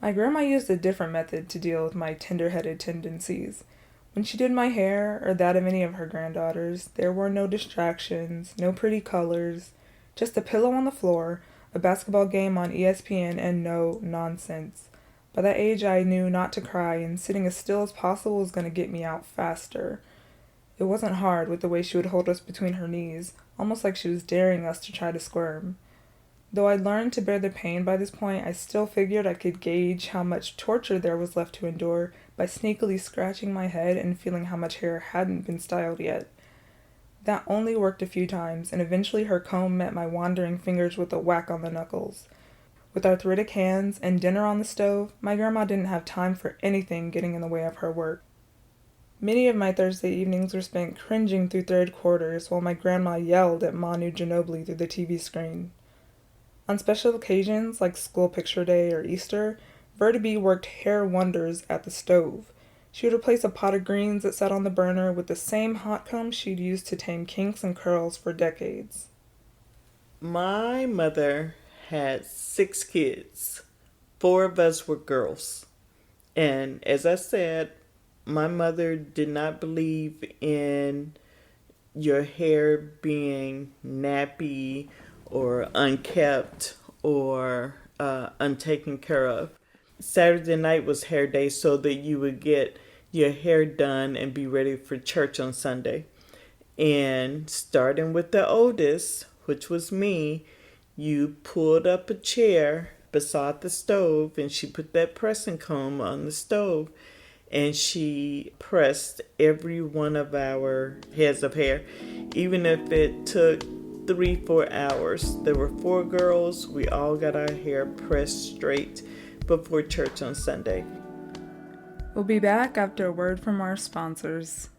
My grandma used a different method to deal with my tender-headed tendencies. When she did my hair, or that of any of her granddaughters, there were no distractions, no pretty colors, just a pillow on the floor, a basketball game on ESPN, and no nonsense. By that age, I knew not to cry, and sitting as still as possible was going to get me out faster. It wasn't hard with the way she would hold us between her knees, almost like she was daring us to try to squirm. Though I'd learned to bear the pain by this point, I still figured I could gauge how much torture there was left to endure by sneakily scratching my head and feeling how much hair hadn't been styled yet. That only worked a few times, and eventually her comb met my wandering fingers with a whack on the knuckles. With arthritic hands and dinner on the stove, my grandma didn't have time for anything getting in the way of her work. Many of my Thursday evenings were spent cringing through third quarters while my grandma yelled at Manu Ginobili through the TV screen. On special occasions like school picture day or Easter, Verdi worked hair wonders at the stove. She would replace a pot of greens that sat on the burner with the same hot comb she'd used to tame kinks and curls for decades. My mother had 6 kids. 4 of us were girls. And as I said, my mother did not believe in your hair being nappy or unkept or untaken care of. Saturday night was hair day so that you would get your hair done and be ready for church on Sunday. And starting with the oldest, which was me, you pulled up a chair beside the stove and she put that pressing comb on the stove and she pressed every one of our heads of hair, even if it took 3-4 hours. There were 4 girls. We all got our hair pressed straight before church on Sunday. We'll be back after a word from our sponsors.